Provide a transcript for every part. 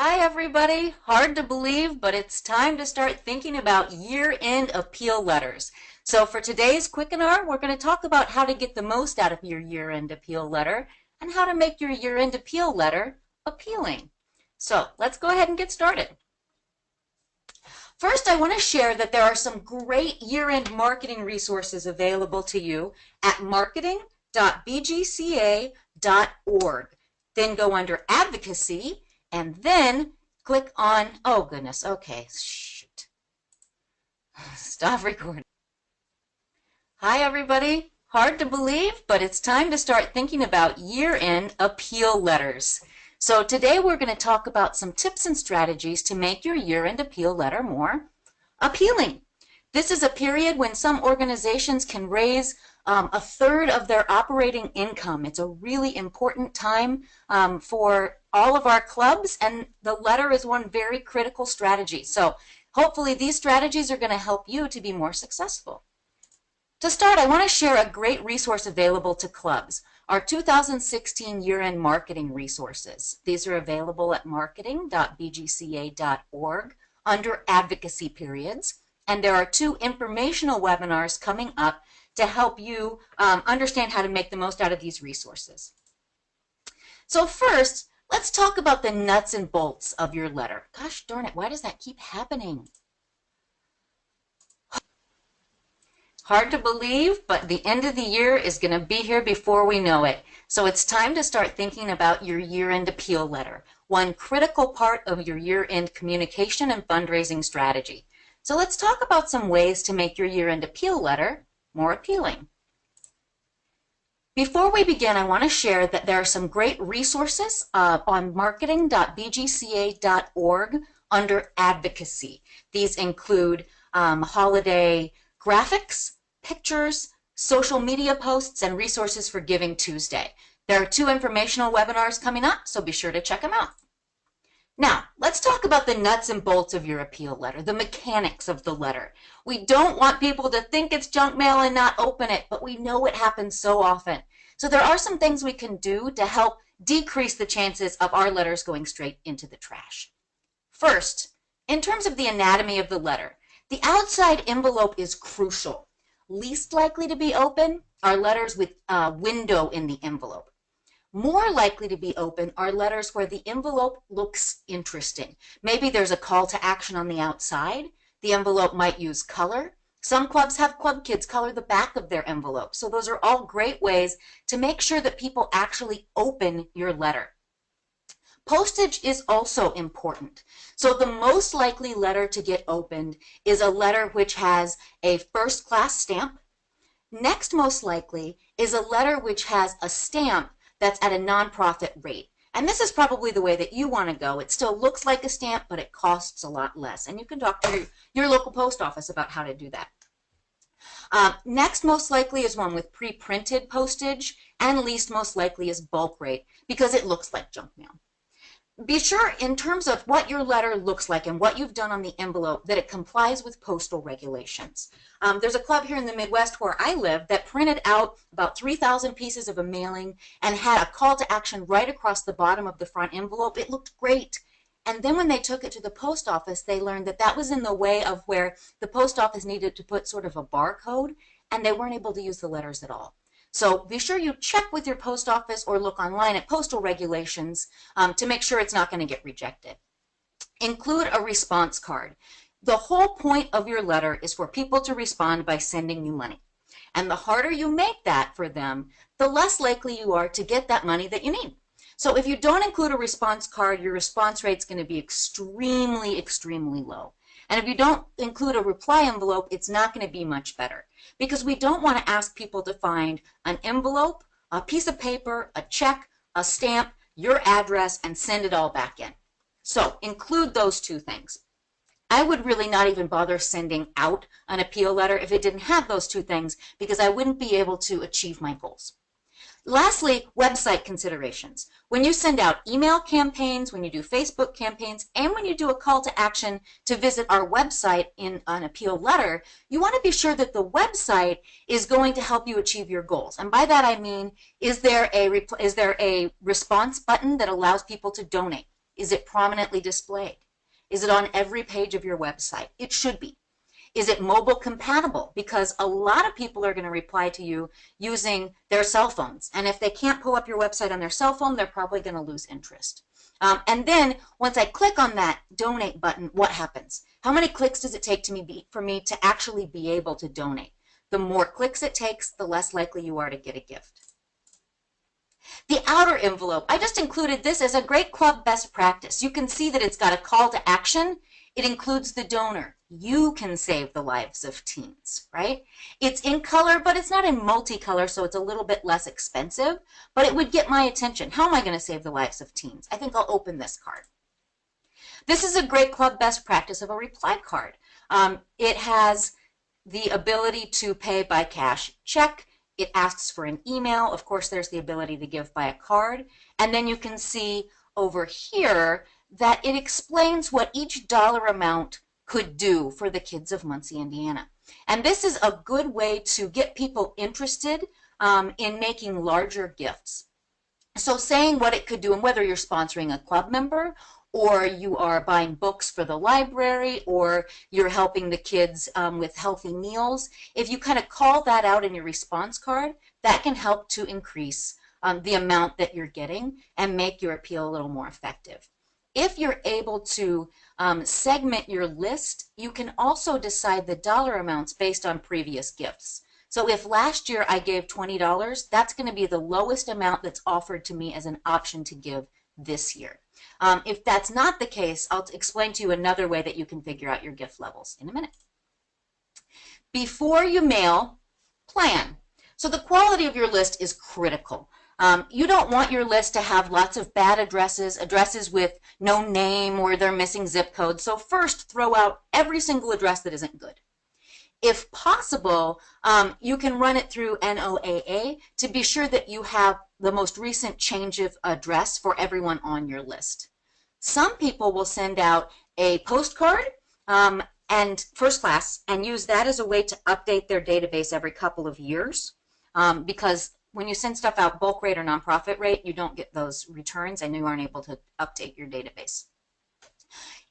Hi everybody, hard to believe, but it's time to start thinking about year-end appeal letters. So for today's Quickinar, we're going to talk about how to get the most out of your year-end appeal letter and how to make your year-end appeal letter appealing. So let's go ahead and get started. First, I want to share that there are some great year-end marketing resources available to you at marketing.bgca.org. Then go under Advocacy and then click on, oh goodness, okay, shoot. Stop recording. Hi everybody, hard to believe, but it's time to start thinking about year-end appeal letters. So today we're going to talk about some tips and strategies to make your year-end appeal letter more appealing. This is a period when some organizations can raise a third of their operating income. It's a really important time for all of our clubs, and the letter is one very critical strategy. So hopefully these strategies are going to help you to be more successful. To start, I want to share a great resource available to clubs, our 2016 year-end marketing resources. These are available at marketing.bgca.org under advocacy periods, and there are 2 informational webinars coming up to help you understand how to make the most out of these resources. So first, let's talk about the nuts and bolts of your letter. Gosh darn it, why does that keep happening? Hard to believe, but the end of the year is going to be here before we know it. So it's time to start thinking about your year-end appeal letter, one critical part of your year-end communication and fundraising strategy. So let's talk about some ways to make your year-end appeal letter more appealing. Before we begin, I want to share that there are some great resources on marketing.bgca.org under advocacy. These include holiday graphics, pictures, social media posts, and resources for Giving Tuesday. There are 2 informational webinars coming up, so be sure to check them out. Now, let's talk about the nuts and bolts of your appeal letter, the mechanics of the letter. We don't want people to think it's junk mail and not open it, but we know it happens so often. So there are some things we can do to help decrease the chances of our letters going straight into the trash. First, in terms of the anatomy of the letter, the outside envelope is crucial. Least likely to be open are letters with a window in the envelope. More likely to be open are letters where the envelope looks interesting. Maybe there's a call to action on the outside. The envelope might use color. Some clubs have club kids color the back of their envelope. So those are all great ways to make sure that people actually open your letter. Postage is also important. So the most likely letter to get opened is a letter which has a first-class stamp. Next most likely is a letter which has a stamp that's at a nonprofit rate. And this is probably the way that you want to go. It still looks like a stamp, but it costs a lot less. And you can talk to your local post office about how to do that. Next most likely is one with pre-printed postage, and least most likely is bulk rate because it looks like junk mail. Be sure in terms of what your letter looks like and what you've done on the envelope that it complies with postal regulations. There's a club here in the Midwest where I live that printed out about 3,000 pieces of a mailing and had a call to action right across the bottom of the front envelope. It looked great. And then when they took it to the post office, they learned that that was in the way of where the post office needed to put sort of a barcode, and they weren't able to use the letters at all. So be sure you check with your post office or look online at postal regulations to make sure it's not going to get rejected. Include a response card. The whole point of your letter is for people to respond by sending you money. And the harder you make that for them, the less likely you are to get that money that you need. So if you don't include a response card, your response rate is going to be extremely, extremely low. And if you don't include a reply envelope, it's not going to be much better because we don't want to ask people to find an envelope, a piece of paper, a check, a stamp, your address, and send it all back in. So include those 2 things. I would really not even bother sending out an appeal letter if it didn't have those 2 things because I wouldn't be able to achieve my goals. Lastly, website considerations. When you send out email campaigns, when you do Facebook campaigns, and when you do a call to action to visit our website in an appeal letter, you want to be sure that the website is going to help you achieve your goals. And by that I mean, is there a response button that allows people to donate? Is it prominently displayed? Is it on every page of your website? It should be. Is it mobile compatible? Because a lot of people are going to reply to you using their cell phones. And if they can't pull up your website on their cell phone, they're probably going to lose interest. And then once I click on that donate button, what happens? How many clicks does it take for me to actually be able to donate? The more clicks it takes, the less likely you are to get a gift. The outer envelope, I just included this as a great club best practice. You can see that it's got a call to action. It includes the donor. You can save the lives of teens, right? It's in color, but it's not in multicolor, so it's a little bit less expensive, but it would get my attention. How am I going to save the lives of teens? I think I'll open this card. This is a great club best practice of a reply card. It has the ability to pay by cash check. It asks for an email. Of course, there's the ability to give by a card. And then you can see over here that it explains what each dollar amount could do for the kids of Muncie, Indiana. And this is a good way to get people interested in making larger gifts. So saying what it could do, and whether you're sponsoring a club member or you are buying books for the library, or you're helping the kids with healthy meals, if you kind of call that out in your response card, that can help to increase the amount that you're getting and make your appeal a little more effective. If you're able to segment your list, you can also decide the dollar amounts based on previous gifts. So if last year I gave $20, that's going to be the lowest amount that's offered to me as an option to give this year. If that's not the case, I'll explain to you another way that you can figure out your gift levels in a minute. Before you mail, plan. So the quality of your list is critical. You don't want your list to have lots of bad addresses, addresses with no name or they're missing zip codes. So first, throw out every single address that isn't good. If possible, you can run it through NOAA to be sure that you have the most recent change of address for everyone on your list. Some people will send out a postcard and first class and use that as a way to update their database every couple of years because when you send stuff out bulk rate or nonprofit rate, you don't get those returns and you aren't able to update your database.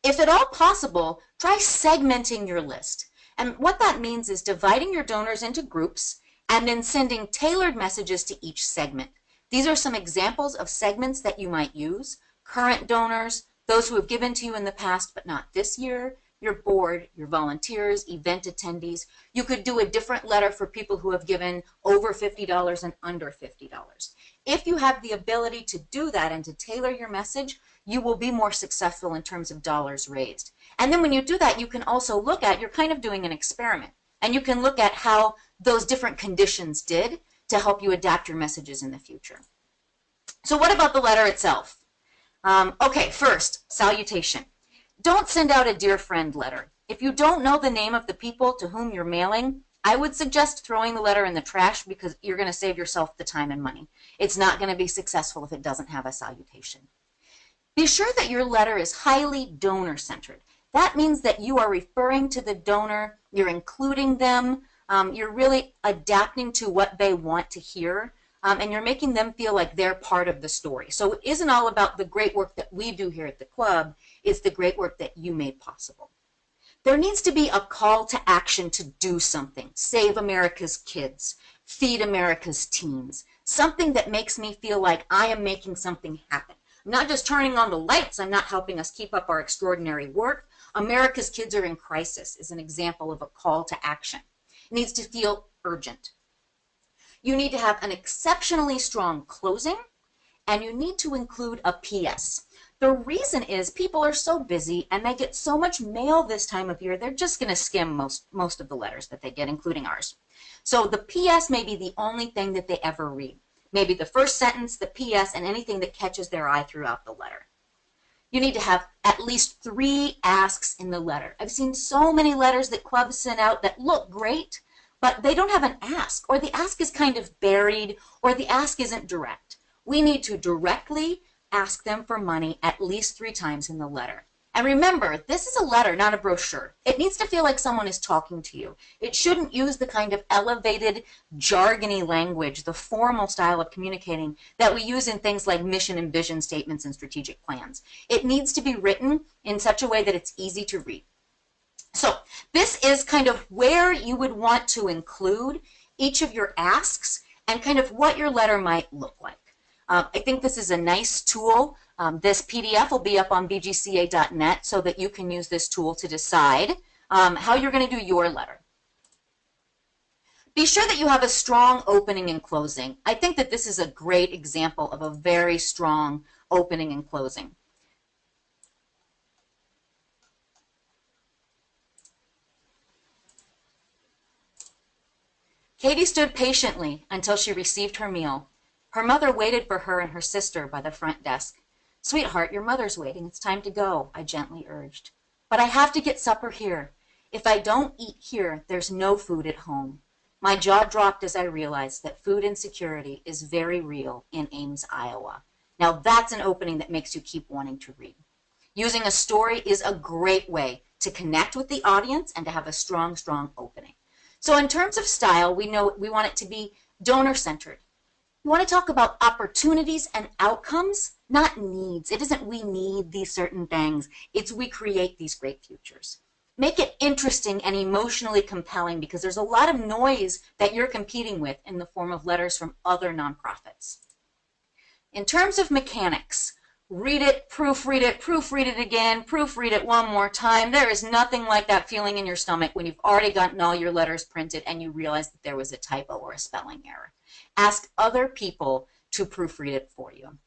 If at all possible, try segmenting your list. And what that means is dividing your donors into groups and then sending tailored messages to each segment. These are some examples of segments that you might use. Current donors, those who have given to you in the past but not this year, your board, your volunteers, event attendees. You could do a different letter for people who have given over $50 and under $50. If you have the ability to do that and to tailor your message, you will be more successful in terms of dollars raised. And then when you do that, you can also look at, you're kind of doing an experiment, and you can look at how those different conditions did to help you adapt your messages in the future. So what about the letter itself? Okay, first, salutation. Don't send out a dear friend letter. If you don't know the name of the people to whom you're mailing, I would suggest throwing the letter in the trash because you're going to save yourself the time and money. It's not going to be successful if it doesn't have a salutation. Be sure that your letter is highly donor-centered. That means that you are referring to the donor, you're including them, you're really adapting to what they want to hear, and you're making them feel like they're part of the story. So it isn't all about the great work that we do here at the club, it's the great work that you made possible. There needs to be a call to action to do something. Save America's kids, feed America's teens, something that makes me feel like I am making something happen. I'm not just turning on the lights, I'm not helping us keep up our extraordinary work. America's kids are in crisis is an example of a call to action. It needs to feel urgent. You need to have an exceptionally strong closing, and you need to include a PS. The reason is people are so busy and they get so much mail this time of year, they're just going to skim most of the letters that they get, including ours. So the PS may be the only thing that they ever read. Maybe the first sentence, the PS, and anything that catches their eye throughout the letter. You need to have at least 3 asks in the letter. I've seen so many letters that clubs send out that look great, but they don't have an ask, or the ask is kind of buried, or the ask isn't direct. We need to directly ask them for money at least 3 times in the letter. And remember, this is a letter, not a brochure. It needs to feel like someone is talking to you. It shouldn't use the kind of elevated, jargony language, the formal style of communicating that we use in things like mission and vision statements and strategic plans. It needs to be written in such a way that it's easy to read. So this is kind of where you would want to include each of your asks and kind of what your letter might look like. I think this is a nice tool. This PDF will be up on bgca.net so that you can use this tool to decide how you're going to do your letter. Be sure that you have a strong opening and closing. I think that this is a great example of a very strong opening and closing. Katie stood patiently until she received her meal. Her mother waited for her and her sister by the front desk. "Sweetheart, your mother's waiting. It's time to go," I gently urged. "But I have to get supper here. If I don't eat here, there's no food at home." My jaw dropped as I realized that food insecurity is very real in Ames, Iowa. Now that's an opening that makes you keep wanting to read. Using a story is a great way to connect with the audience and to have a strong, strong opening. So in terms of style, we know we want it to be donor-centered. You want to talk about opportunities and outcomes, not needs. It isn't we need these certain things. It's we create these great futures. Make it interesting and emotionally compelling because there's a lot of noise that you're competing with in the form of letters from other nonprofits. In terms of mechanics, read it, proofread it again, proofread it one more time. There is nothing like that feeling in your stomach when you've already gotten all your letters printed and you realize that there was a typo or a spelling error. Ask other people to proofread it for you.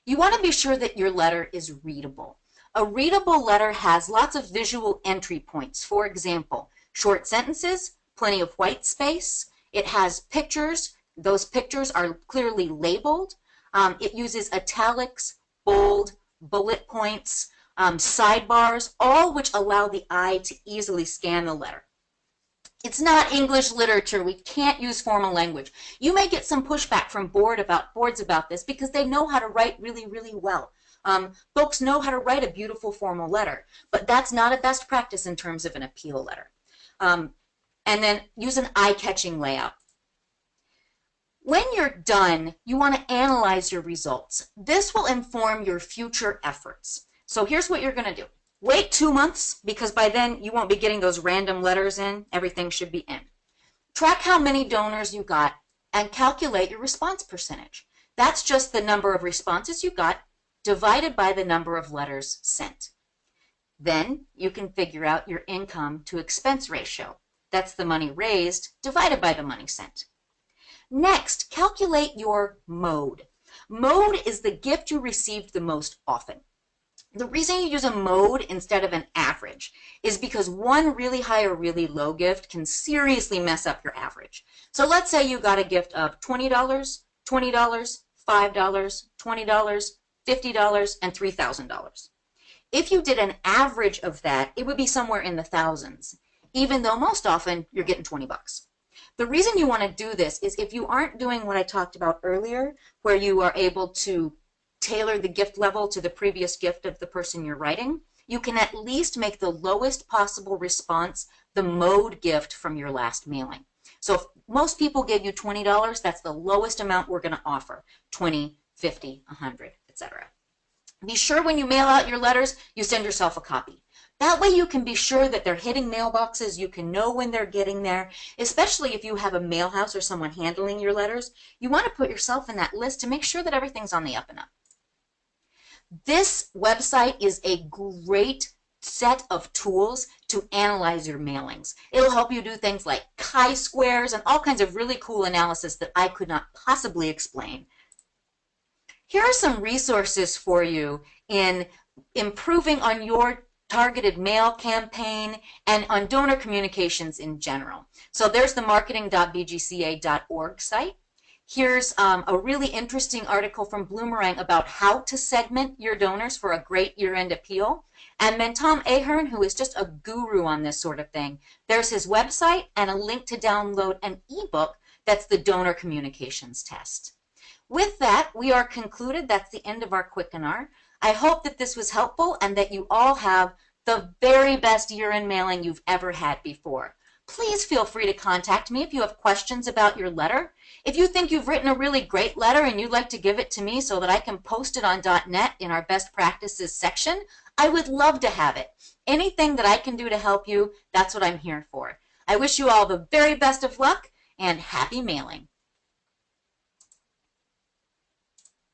You want to be sure that your letter is readable. A readable letter has lots of visual entry points. For example, short sentences, plenty of white space. It has pictures. Those pictures are clearly labeled. It uses italics, bold, bullet points, sidebars, all which allow the eye to easily scan the letter. It's not English literature. We can't use formal language. You may get some pushback from boards about this because they know how to write really, really well. Folks know how to write a beautiful formal letter, but that's not a best practice in terms of an appeal letter. And then use an eye-catching layout. When you're done, you want to analyze your results. This will inform your future efforts. So here's what you're going to do. Wait 2 months because by then you won't be getting those random letters in. Everything should be in. Track how many donors you got and calculate your response percentage. That's just the number of responses you got divided by the number of letters sent. Then you can figure out your income to expense ratio. That's the money raised divided by the money sent. Next, calculate your mode. Mode is the gift you received the most often. The reason you use a mode instead of an average is because one really high or really low gift can seriously mess up your average. So let's say you got a gift of $20, $20, $5, $20, $50, and $3,000. If you did an average of that, it would be somewhere in the thousands, even though most often you're getting 20 bucks. The reason you want to do this is if you aren't doing what I talked about earlier, where you are able to tailor the gift level to the previous gift of the person you're writing, you can at least make the lowest possible response the mode gift from your last mailing. So if most people gave you $20, that's the lowest amount we're going to offer, 20, 50, 100, etc. Be sure when you mail out your letters, you send yourself a copy. That way you can be sure that they're hitting mailboxes. You can know when they're getting there, especially if you have a mail house or someone handling your letters. You want to put yourself in that list to make sure that everything's on the up and up. This website is a great set of tools to analyze your mailings. It'll help you do things like chi-squares and all kinds of really cool analysis that I could not possibly explain. Here are some resources for you in improving on your targeted mail campaign and on donor communications in general. So there's the marketing.bgca.org site. Here's a really interesting article from Bloomerang about how to segment your donors for a great year-end appeal. And then Tom Ahern, who is just a guru on this sort of thing, there's his website and a link to download an ebook that's the donor communications test. With that, we are concluded. That's the end of our Quickinar. I hope that this was helpful and that you all have the very best year in mailing you've ever had before. Please feel free to contact me if you have questions about your letter. If you think you've written a really great letter and you'd like to give it to me so that I can post it on .net in our best practices section, I would love to have it. Anything that I can do to help you, that's what I'm here for. I wish you all the very best of luck and happy mailing.